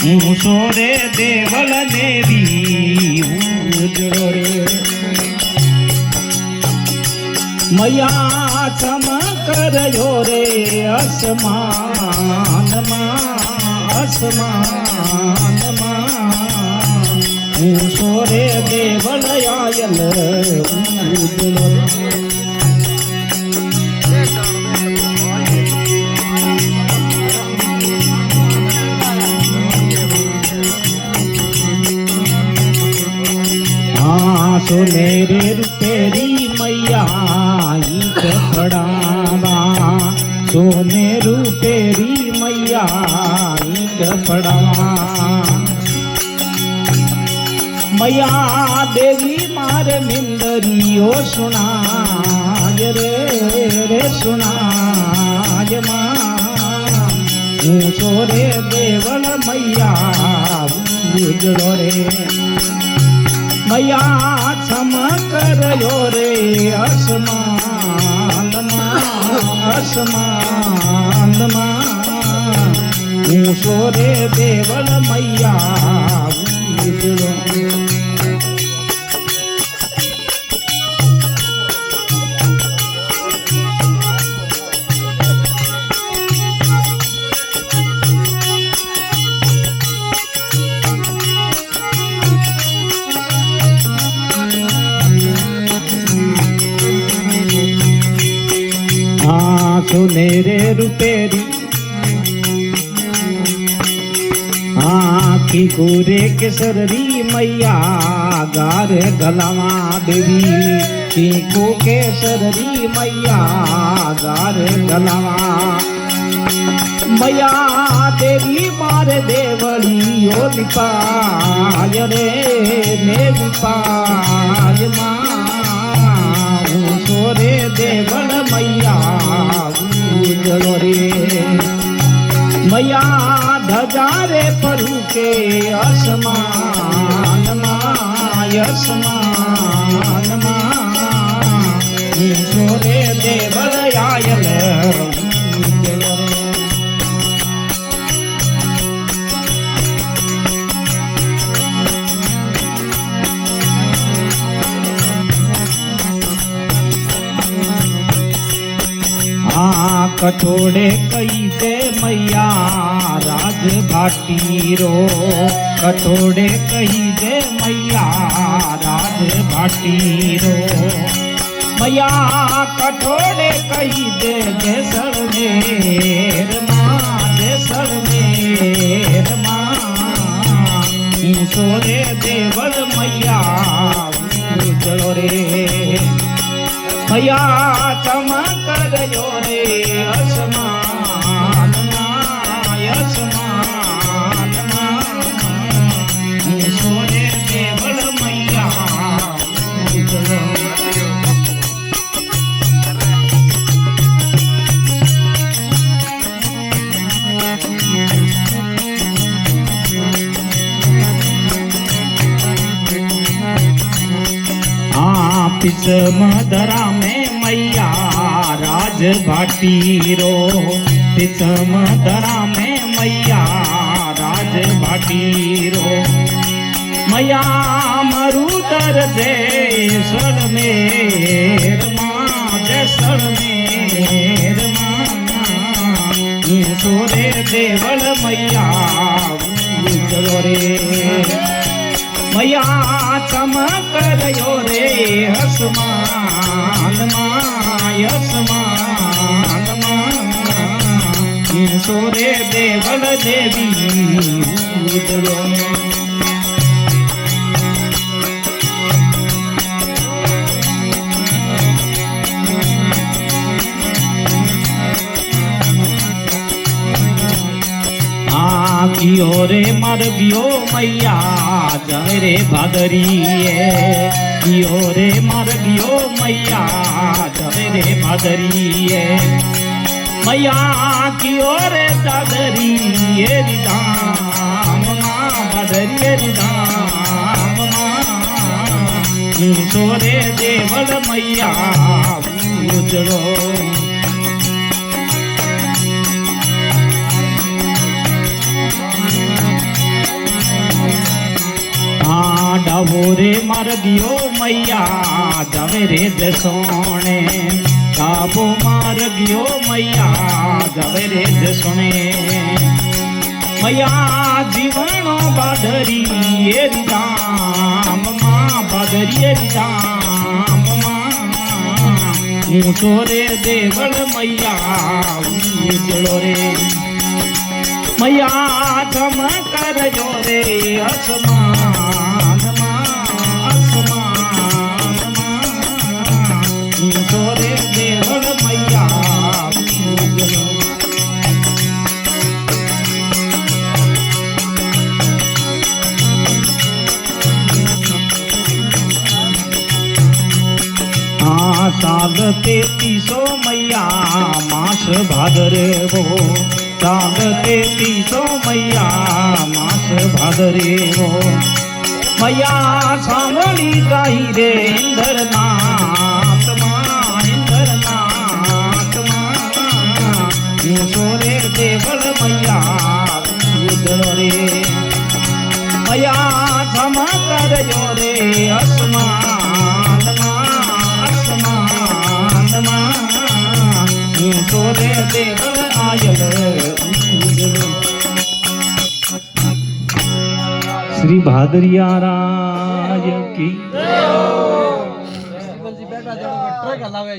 હું સોરે દેવલ દેવી ઉજળો રે મૈયા ચમકરયો રે અસમાનમાં હું સોરે દેવલ આયલ ઉજળો सोनेरे तेरी मैया ईट पड़ावा सोनेरू तेरी मैया ईट पड़ावा मैया देवी मारे मिंदरियो सुनाय रे सुनाय मां हूँ सोरे देवल मैया उजड़ो रे मैया चमकरयो रे आसमाનમાં હું સોરે દેવલ મૈયા ઉજળો सुनेरे रुपेरी आखी गोरे केसरी मैया गारे गलावा देवी चीकू केसरी मैया गारे गलावा मैया देवी मारे देवलियो दीपाय रे ने दीपाय मां सोरे देवल मैया उजड़ो रे मैया धजारे परू के आसमानमा सोरे देवल आयल उजड़ो रे कठोड़े कई दे मैया राज भाटी रो कठोड़े कही दे मैया राज भाटी रो मैया कठोड़े कही दे जैसलमेर मां सोरे देवल मैया उजड़ो रे मैया चमकरयो रे आसमानमा सोरे देवल मैया उजड़ो पिस मदरा में मैया राज भाटी रो पिस मदरा में मैया राज भाटी रो मैया मरुदर जैसलमेर मां सोरे देवल मैया उजड़ो रे मैया चमकरयो रे आसमानमा सोरे देवल देवी उजड़ो कियो रे मर गयो मैया जय रे भादरिए कियो रे मर गयो मैया जय रे भादरिए मैया कियो रे दादरिए रिदाम भादरिए रिदाम सोरे देवल मैया उजड़ो આવો રે માર્ગીઓ મૈયા જવે રે જસોણે આવો માર્ગીઓ મૈયા જવે રે જસોણે મૈયા જીવનો બાધરી એ રામ માં બાધરી એ રામ ઊંચો રે દેવળ મૈયા ઉજળો રે મૈયા ધમ કરજો રે અસમાનમાં ઊંચો રે દેવળ મૈયા ઉજળો સાલ તેતીસો મૈયા માસ ભાદરેવો સાલ તેતીસો મૈયા માસ ભાદરેવો મૈયા સાંભળી ગાઈ રે ઇન્દ્રનાથમાં ઊંચો રે દેવળ મૈયા ઉજળો રે મૈયા ધમ કરજો રે ઊંચો રે દેવળ આયલ શ્રી ભાદરિયા રાજ કી ટ્રક હલાવે